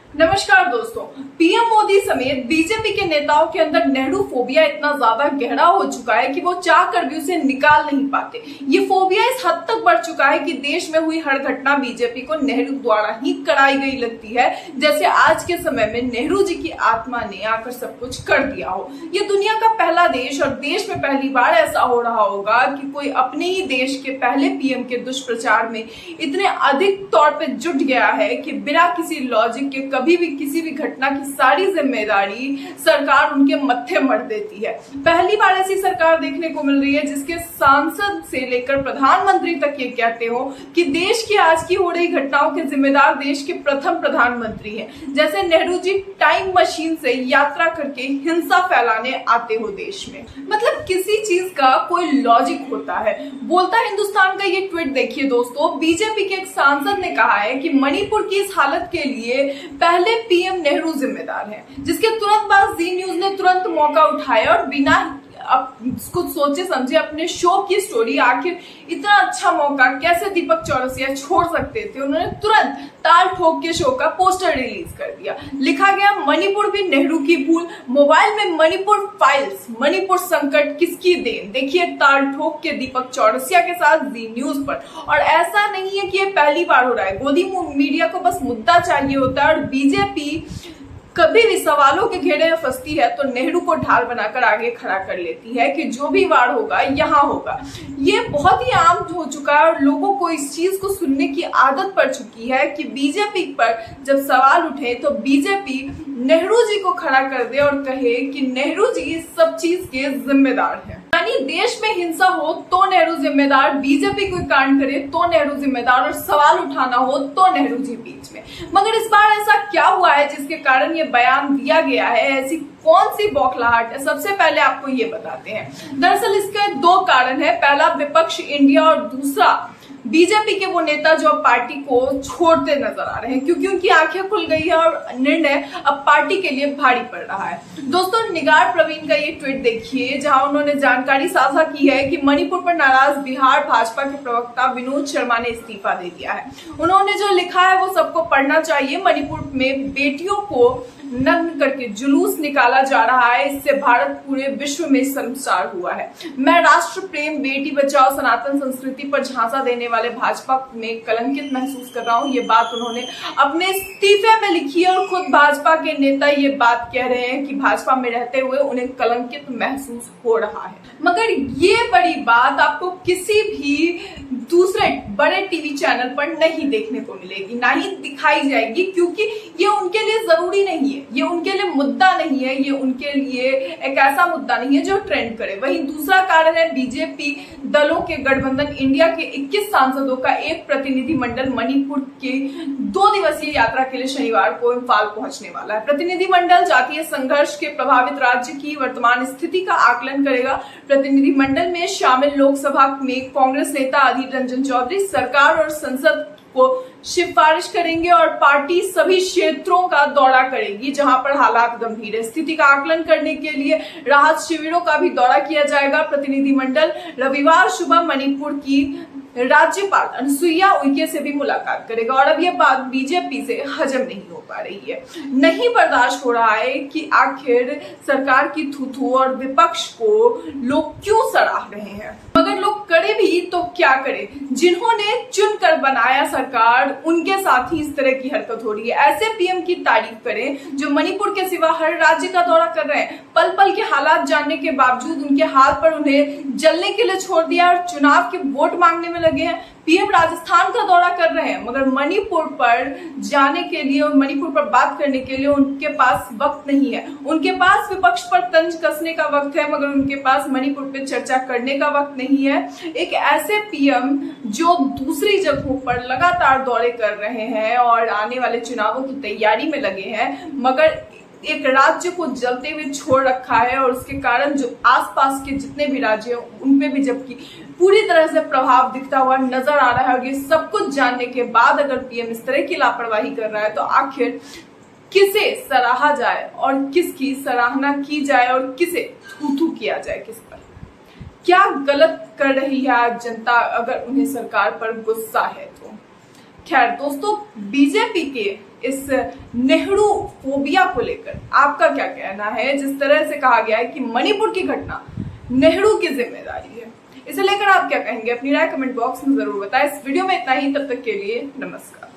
नमस्कार दोस्तों। पीएम मोदी समेत बीजेपी के नेताओं के अंदर नेहरू फोबिया इतना ज्यादा गहरा हो चुका है कि वो चाह कर भी उसे निकाल नहीं पाते। ये फोबिया इस हद तक बढ़ चुका है कि देश में हुई हर घटना बीजेपी को नेहरू द्वारा ही कराई गई लगती है, जैसे आज के समय में नेहरू जी की आत्मा ने आकर सब कुछ कर दिया हो। ये दुनिया का पहला देश और देश में पहली बार ऐसा हो रहा होगा कि कोई अपने ही देश के पहले पीएम के दुष्प्रचार में इतने अधिक तौर पे जुट गया है कि बिना किसी लॉजिक के कभी भी किसी भी घटना की सारी जिम्मेदारी सरकार उनके मत्थे मढ़ देती है। पहली बार ऐसी सरकार देखने को मिल रही है जिसके सांसद से लेकर प्रधानमंत्री तक ये कहते हो कि देश की आज की हो रही घटनाओं के जिम्मेदार देश के प्रथम प्रधानमंत्री हैं। जैसे नेहरू जी टाइम मशीन से यात्रा करके हिंसा फैलाने आते हो देश में। मतलब किसी चीज का कोई लॉजिक होता है। बोलता हिंदुस्तान का ये ट्वीट देखिए दोस्तों, बीजेपी के एक सांसद ने कहा है कि मणिपुर की इस हालत के लिए पहले पीएम नेहरू जिम्मेदार हैं, जिसके तुरंत बाद जी न्यूज ने तुरंत मौका उठाया और बिना अब कुछ सोचे समझे अपने शो की स्टोरी, आखिर इतना अच्छा मौका कैसे दीपक चौरसिया छोड़ सकते थे, उन्होंने तुरंत ताल ठोक के शो का पोस्टर रिलीज कर दिया। लिखा गया मणिपुर भी नेहरू की भूल, मोबाइल में मणिपुर फाइल्स, मणिपुर संकट किसकी देन। देखिए ताल ठोक के दीपक चौरसिया के साथ जी न्यूज पर। और ऐसा नहीं है कि ये पहली बार हो रहा है। गोदी मीडिया को बस मुद्दा चाहिए होता है और बीजेपी कभी भी सवालों के घेरे में फंसती है तो नेहरू को ढाल बनाकर आगे खड़ा कर लेती है कि जो भी वार होगा यहाँ होगा। ये बहुत ही आम हो चुका है और लोगों को इस चीज को सुनने की आदत पड़ चुकी है कि बीजेपी पर जब सवाल उठे तो बीजेपी नेहरू जी को खड़ा कर दे और कहे कि नेहरू जी इस सब चीज के जिम्मेदार हैं। यानी देश में हिंसा हो तो नेहरू जिम्मेदार, बीजेपी कोई कांड करे तो नेहरू जिम्मेदार और सवाल उठाना हो तो नेहरू जी बीच में। मगर इस बार ऐसा क्या हुआ है जिसके कारण ये बयान दिया गया है? ऐसी कौन सी बौखलाहट है? सबसे पहले आपको ये बताते हैं। दरअसल इसके दो कारण है। पहला विपक्ष इंडिया और दूसरा बीजेपी के वो नेता जो अब पार्टी को छोड़ते नजर आ रहे हैं, क्योंकि उनकी आंखें खुल गई है और निर्णय अब पार्टी के लिए भारी पड़ रहा है। दोस्तों निगार प्रवीण का ये ट्वीट देखिए जहां उन्होंने जानकारी साझा की है कि मणिपुर पर नाराज बिहार भाजपा के प्रवक्ता विनोद शर्मा ने इस्तीफा दे दिया है। उन्होंने जो लिखा है वो सबको पढ़ना चाहिए। मणिपुर में बेटियों को नग्न करके जुलूस निकाला जा रहा है, इससे भारत पूरे विश्व में शर्मसार हुआ है। मैं राष्ट्र प्रेम, बेटी बचाओ, सनातन संस्कृति पर झांसा देने वाले भाजपा में कलंकित महसूस कर रहा हूं। ये बात उन्होंने अपने इस्तीफे में लिखी है और खुद भाजपा के नेता ये बात कह रहे हैं कि भाजपा में रहते हुए उन्हें कलंकित महसूस हो रहा है। मगर ये बड़ी बात आपको किसी भी दूसरे बड़े टीवी चैनल पर नहीं देखने को मिलेगी, ना ही दिखाई जाएगी, क्योंकि ये उनके लिए जरूरी नहीं है, ये उनके लिए मुद्दा नहीं है, ये उनके लिए एक ऐसा मुद्दा नहीं है जो ट्रेंड करे। वहीं दूसरा कारण है बीजेपी दलों के गठबंधन इंडिया के 21 सांसदों का एक प्रतिनिधि मंडल मणिपुर के 2 दिवसीय यात्रा के लिए शनिवार को इम्फाल पहुंचने वाला है। प्रतिनिधि मंडल जातीय संघर्ष के प्रभावित राज्य की वर्तमान स्थिति का आकलन करेगा। प्रतिनिधि मंडल में शामिल लोकसभा में कांग्रेस नेता अधीर रंजन चौधरी सरकार और संसद को सिफारिश करेंगे और पार्टी सभी क्षेत्रों का दौरा करेगी जहां पर हालात गंभीर है। स्थिति का आकलन करने के लिए राहत शिविरों का भी दौरा किया जाएगा। प्रतिनिधि मंडल रविवार सुबह मणिपुर की राज्यपाल अनुसुईया उइके से भी मुलाकात करेगा। और अब यह बात बीजेपी से हजम नहीं हो पा रही है, नहीं बर्दाश्त हो रहा है कि आखिर सरकार की थू-थू और विपक्ष को लोग क्यों सराह रहे हैं। मगर लोग करे भी तो क्या करे, जिन्होंने चुनकर बनाया सरकार उनके साथ ही इस तरह की हरकत हो रही है। ऐसे पीएम की तारीफ करें जो मणिपुर के सिवा हर राज्य का दौरा कर रहे हैं, पल पल के हालात जानने के बावजूद उनके हाथ पर उन्हें जलने के लिए छोड़ दिया और चुनाव के वोट मांगने में लगे हैं। पीएम राजस्थान का दौरा कर रहे हैं मगर मणिपुर पर जाने के लिए और मणिपुर पर बात करने के लिए उनके पास वक्त नहीं है। उनके पास विपक्ष पर तंज कसने का वक्त है मगर उनके पास मणिपुर पर चर्चा करने का वक्त नहीं है। एक ऐसे पीएम जो दूसरी जगहों पर लगातार दौरे कर रहे हैं और आने वाले चुनावों की तैयारी में लगे हैं, मगर एक राज्य को जलते हुए छोड़ रखा है और उसके कारण जो आसपास के जितने भी राज्य हैं उनपे भी जबकि पूरी तरह से प्रभाव दिखता हुआ नजर आ रहा है। और ये सब कुछ जानने के बाद अगर पीएम इस तरह की लापरवाही कर रहा है तो आखिर किसे सराहा जाए और किसकी सराहना की जाए और किसे थू-थू किया जाए किस पर? क्या गलत कर रही है आज जनता अगर उन्हें सरकार पर गुस्सा है तो? खैर दोस्तों, बीजेपी के इस नेहरू फोबिया को लेकर आपका क्या कहना है? जिस तरह से कहा गया है कि मणिपुर की घटना नेहरू की जिम्मेदारी है, इसे लेकर आप क्या कहेंगे? अपनी राय कमेंट बॉक्स में जरूर बताएं। इस वीडियो में इतना ही, तब तक के लिए नमस्कार।